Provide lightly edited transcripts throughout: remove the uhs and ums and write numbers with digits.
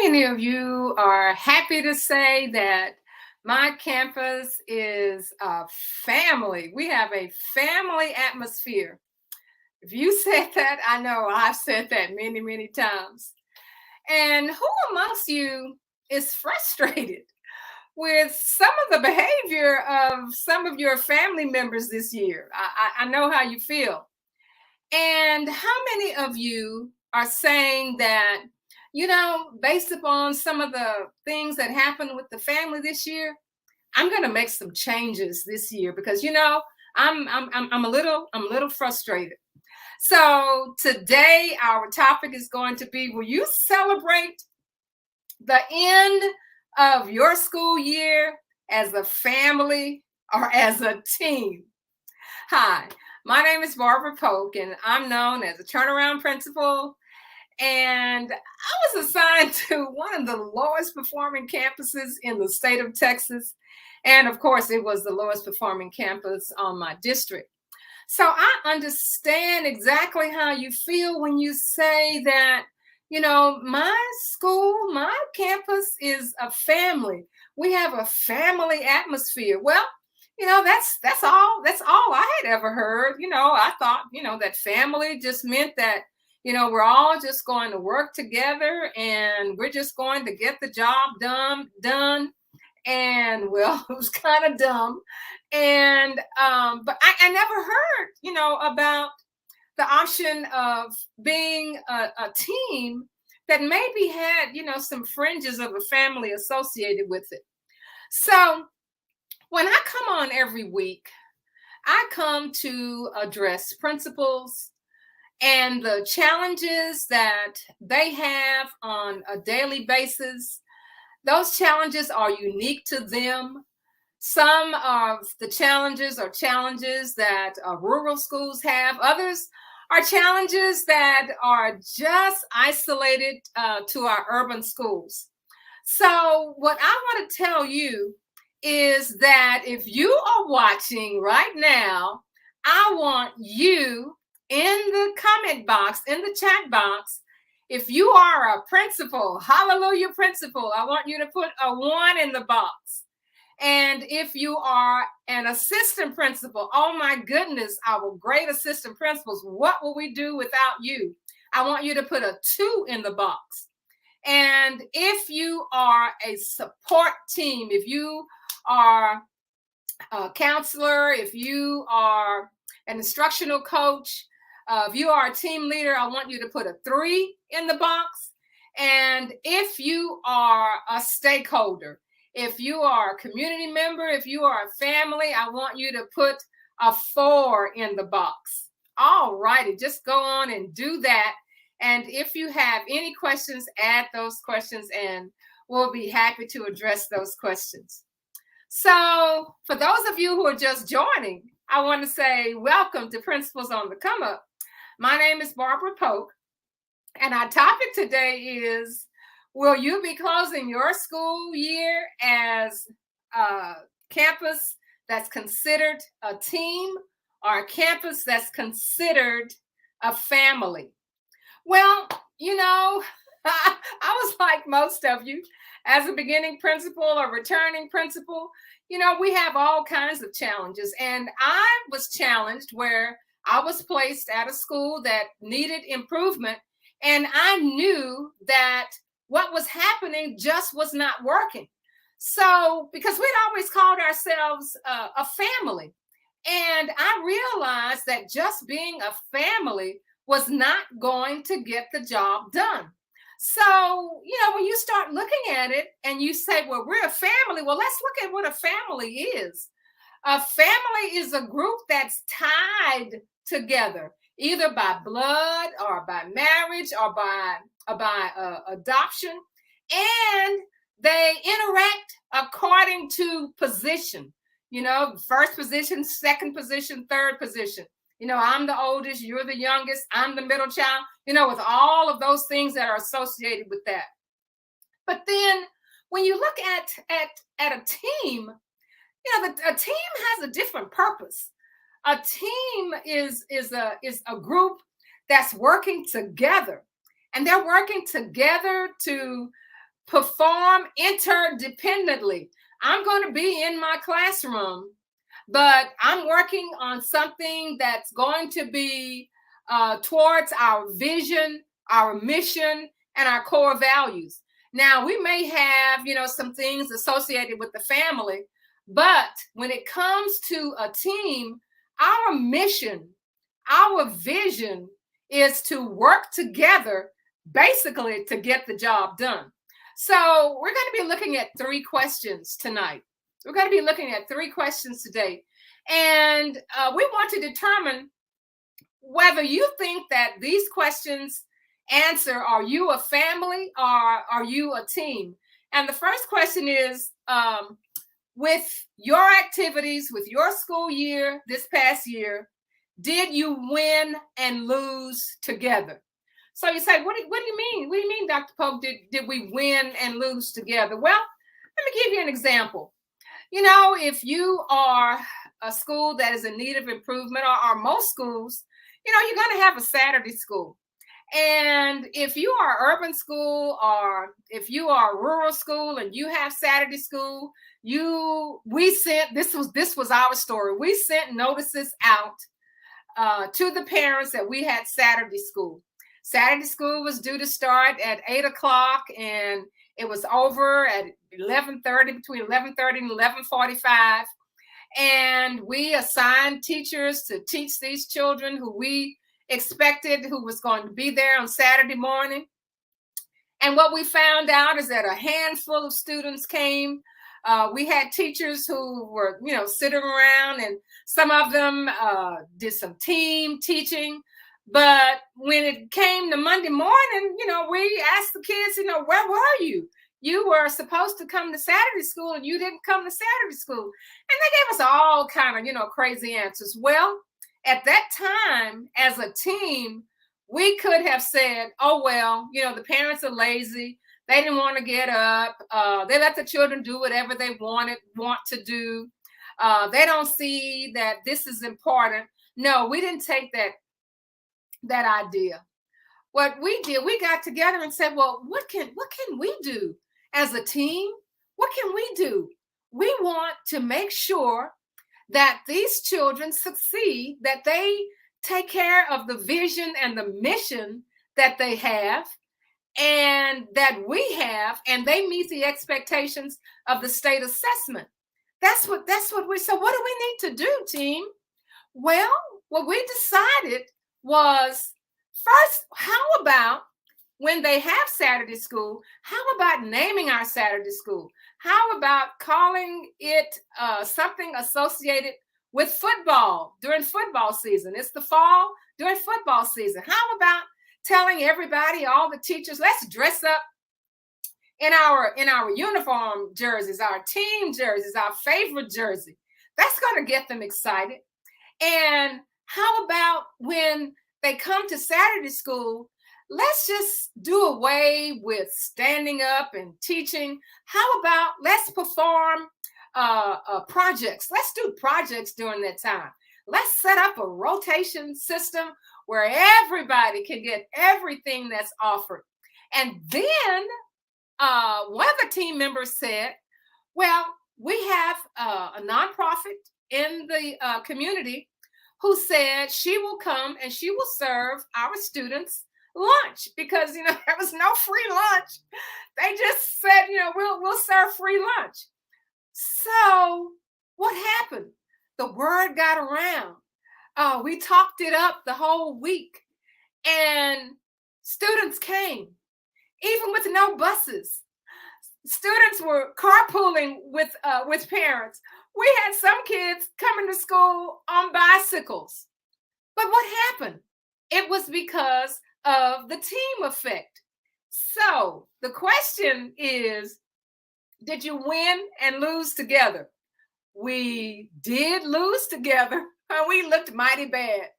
many of you are happy to say that my campus is a family? We have a family atmosphere. If you said that, I know I've said that many, many times. And who amongst you is frustrated with some of the behavior of some of your family members this year? I know how you feel. And how many of you are saying that, based upon some of the things that happened with the family this year, I'm going to make some changes this year because I'm a little frustrated. So today our topic is going to be: will you celebrate the end of your school year as a family or as a team? Hi, my name is Barbara Polk, and I'm known as a turnaround principal. And I was assigned to one of the lowest performing campuses in the state of Texas. And of course, it was the lowest performing campus on my district. So I understand exactly how you feel when you say that, my school, my campus is a family. We have a family atmosphere. Well, that's all I had ever heard. I thought, that family just meant that, we're all just going to work together and we're just going to get the job done. And well, it was kind of dumb. And but I never heard, about the option of being a team that maybe had, some fringes of a family associated with it. So when I come on every week, I come to address principals and the challenges that they have on a daily basis. Those challenges are unique to them. Some of the challenges are challenges that rural schools have. Others are challenges that are just isolated to our urban schools. So, what I want to tell you is that if you are watching right now, I want you in the comment box, in the chat box. If you are a principal, hallelujah, principal, I want you to put a 1 in the box. And if you are an assistant principal, oh my goodness, our great assistant principals, what will we do without you? I want you to put a 2 in the box. And if you are a support team, if you are a counselor, if you are an instructional coach, if you are a team leader, I want you to put a 3 in the box. And if you are a stakeholder, if you are a community member, if you are a family, I want you to put a 4 in the box. All righty, just go on and do that. And if you have any questions, add those questions and we'll be happy to address those questions. So for those of you who are just joining, I want to say welcome to Principals on the Come Up. My name is Barbara Polk, and our topic today is: will you be closing your school year as a campus that's considered a team or a campus that's considered a family? Well, I was like most of you, as a beginning principal or returning principal, we have all kinds of challenges. And I was challenged where I was placed at a school that needed improvement. And I knew that what was happening just was not working. So, because we'd always called ourselves a family. And I realized that just being a family was not going to get the job done. So, when you start looking at it and you say, well, we're a family, well, let's look at what a family is. A family is a group that's tied together, either by blood or by marriage or by adoption. And they interact according to position, first position, second position, third position. I'm the oldest, you're the youngest, I'm the middle child, with all of those things that are associated with that. But then when you look at a team, a team has a different purpose. A team is a group that's working together, and they're working together to perform interdependently. I'm going to be in my classroom, but I'm working on something that's going to be towards our vision, our mission, and our core values. Now, we may have, some things associated with the family, but when it comes to a team, our mission, our vision is to work together basically to get the job done. So, we're going to be looking at 3 questions tonight. We're going to be looking at 3 questions today. And we want to determine whether you think that these questions answer, are you a family or are you a team? And the first question is, with your activities, with your school year this past year, did you win and lose together? So you say, what do you mean? What do you mean, Dr. Pope, did we win and lose together? Well, let me give you an example. If you are a school that is in need of improvement, or most schools, you're going to have a Saturday school. And if you are urban school, or if you are rural school and you have Saturday school, this was our story. We sent notices out to the parents that we had Saturday school. Saturday school was due to start at 8 o'clock, and it was over at 11:30, between 11:30 and 11:45. And we assigned teachers to teach these children who we expected who was going to be there on Saturday morning. And what we found out is that a handful of students came. We had teachers who were, sitting around, and some of them did some team teaching. But when it came to Monday morning, we asked the kids, where were you? You were supposed to come to Saturday school and you didn't come to Saturday school. And they gave us all kind of, crazy answers. Well, at that time, as a team, we could have said, oh, well, the parents are lazy. They didn't want to get up. They let the children do whatever they want to do. They don't see that this is important. No, we didn't take that idea. What we did, we got together and said, well, what can we do as a team? What can we do? We want to make sure that these children succeed, that they take care of the vision and the mission that they have and that we have, and they meet the expectations of the state assessment. That's what so what do we need to do, team? Well, what we decided was, first, how about when they have Saturday school, how about naming our Saturday school? How about calling it something associated with football during football season? It's the fall during football season. How about telling everybody, all the teachers, let's dress up in our uniform jerseys, our team jerseys, our favorite jersey. That's going to get them excited. And how about when they come to Saturday school, let's just do away with standing up and teaching. How about let's perform projects? Let's do projects during that time. Let's set up a rotation system where everybody can get everything that's offered. And then one of the team members said, well, we have a nonprofit in the community who said she will come and she will serve our students lunch, because there was no free lunch. They just said, we'll serve free lunch. So what happened? The word got around. We talked it up the whole week, and students came, even with no buses. Students were carpooling with parents. We had some kids coming to school on bicycles. But what happened? It was because of the team effect. So the question is, did you win and lose together? We did lose together, and we looked mighty bad,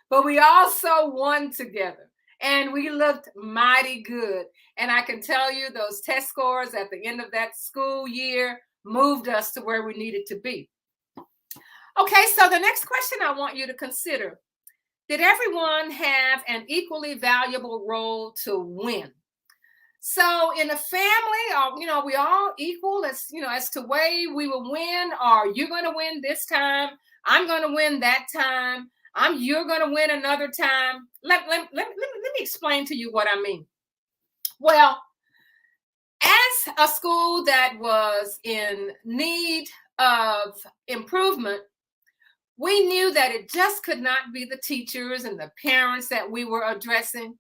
but we also won together, and we looked mighty good. And I can tell you those test scores at the end of that school year moved us to where we needed to be. Okay, so the next question I want you to consider: did everyone have an equally valuable role to win? So in a family, we all equal as as to way we will win. Or you're going to win this time. I'm going to win that time. You're going to win another time. Let me explain to you what I mean. Well, as a school that was in need of improvement, we knew that it just could not be the teachers and the parents that we were addressing.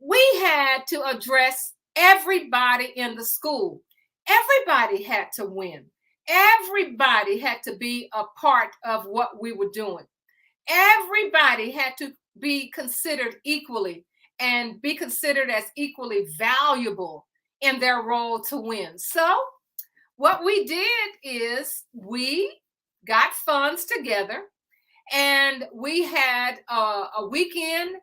We had to address everybody in the school. Everybody had to win. Everybody had to be a part of what we were doing. Everybody had to be considered equally and be considered as equally valuable in their role to win. So, what we did is we got funds together and we had a weekend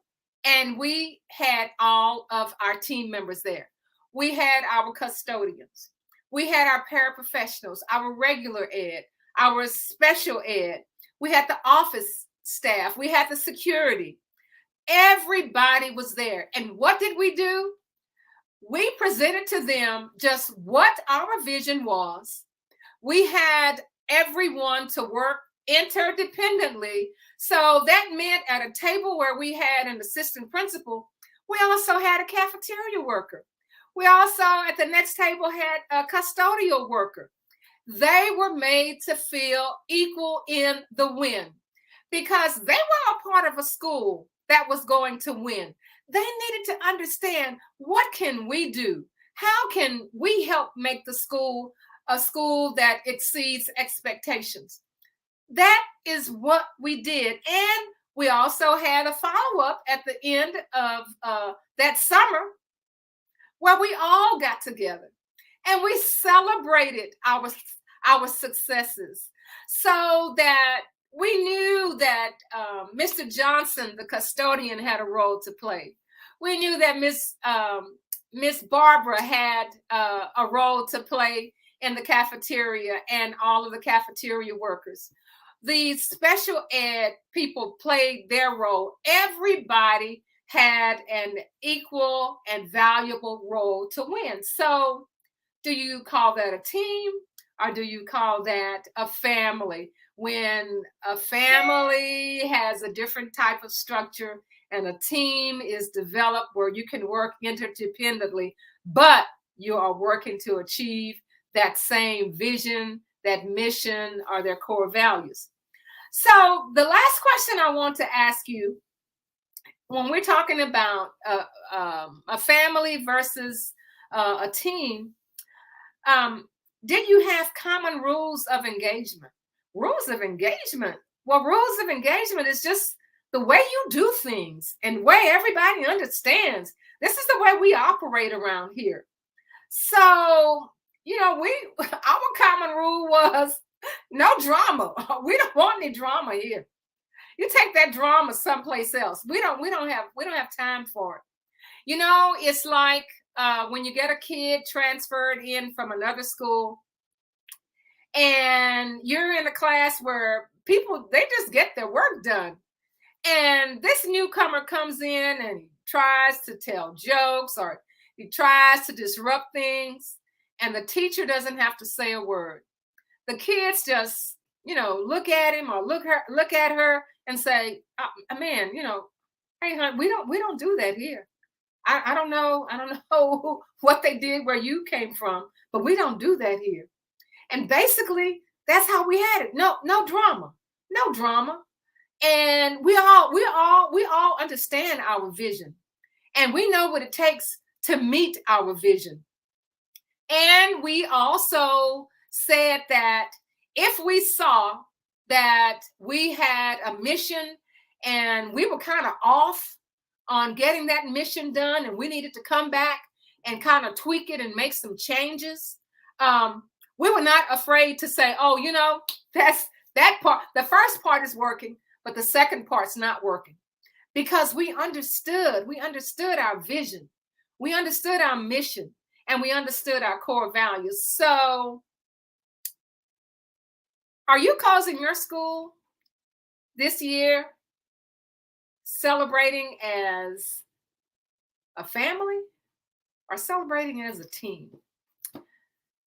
and we had all of our team members there. We had our custodians, we had our paraprofessionals, our regular ed, our special ed, we had the office staff, we had the security. Everybody was there. And what did we do? We presented to them just what our vision was. We had everyone to work interdependently. So that meant at a table where we had an assistant principal, we also had a cafeteria worker. We also at the next table had a custodial worker. They were made to feel equal in the win because they were a part of a school that was going to win. They needed to understand, what can we do? How can we help make the school a school that exceeds expectations? That is what we did. And we also had a follow-up at the end of that summer where we all got together and we celebrated our successes, so that we knew that Mr. Johnson, the custodian, had a role to play. We knew that Miss Barbara had a role to play in the cafeteria and all of the cafeteria workers. The special ed people played their role. Everybody had an equal and valuable role to win. So, do you call that a team or do you call that a family? When a family has a different type of structure and a team is developed where you can work interdependently, but you are working to achieve that same vision, that mission, or their core values. So, the last question I want to ask you, when we're talking about a family versus a team, did you have common rules of engagement? Rules of engagement. Well, rules of engagement is just the way you do things and way everybody understands. This is the way we operate around here. So, our common rule was no drama. We don't want any drama here. You take that drama someplace else. We don't have time for it. It's like when you get a kid transferred in from another school and you're in a class where people, they just get their work done. And this newcomer comes in and tries to tell jokes or he tries to disrupt things. And the teacher doesn't have to say a word. The kids just, look at him or look at her and say, man, hey, hon, we don't do that here. I don't know what they did where you came from, but we don't do that here. And basically, that's how we had it. No drama, no drama. And we all understand our vision, and we know what it takes to meet our vision. And we also said that if we saw that we had a mission and we were kind of off on getting that mission done and we needed to come back and kind of tweak it and make some changes, we were not afraid to say, oh, that's that part. The first part is working, but the second part's not working, because we understood our vision, we understood our mission, and we understood our core values. So, are you causing your school this year celebrating as a family or celebrating as a team?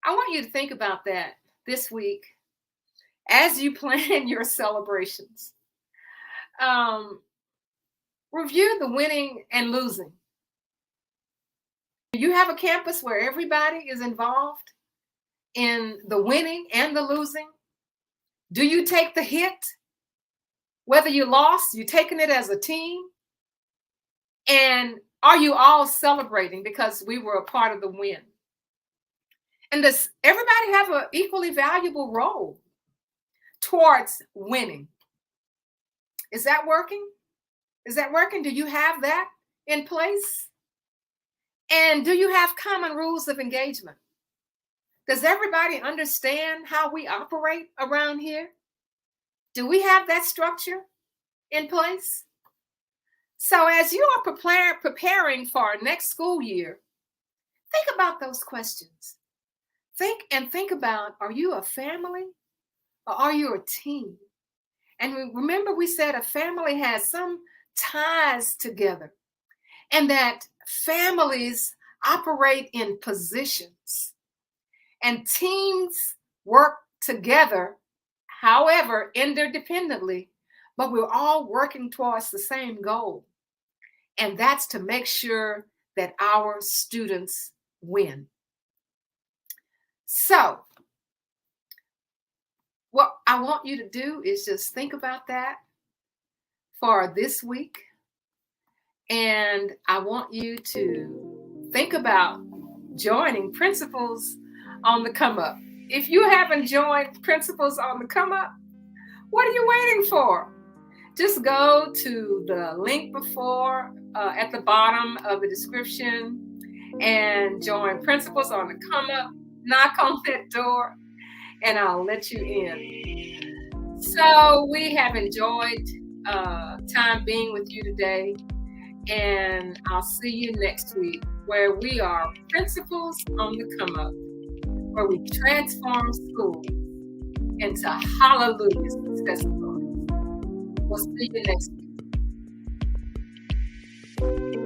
I want you to think about that this week as you plan your celebrations. Um, Review the winning and losing. Do you have a campus where everybody is involved in the winning and the losing? Do you take the hit? Whether you lost, you taking it as a team? And are you all celebrating because we were a part of the win? And does everybody have an equally valuable role towards winning? Is that working? Is that working? Do you have that in place? And do you have common rules of engagement? Does everybody understand how we operate around here? Do we have that structure in place? So as you are preparing for our next school year, think about those questions. Think about, are you a family or are you a team? And remember, we said a family has some ties together, and that families operate in positions and teams work together, however, interdependently, but we're all working towards the same goal. And that's to make sure that our students win. So, what I want you to do is just think about that for this week. And I want you to think about joining Principals on the Come Up. If you haven't joined Principals on the Come Up, what are you waiting for? Just go to the link before at the bottom of the description and join Principals on the Come Up. Knock on that door and I'll let you in. So we have enjoyed time being with you today, and I'll see you next week where we are Principals on the Come Up, where we transform school into hallelujah success stories. We'll see you next week.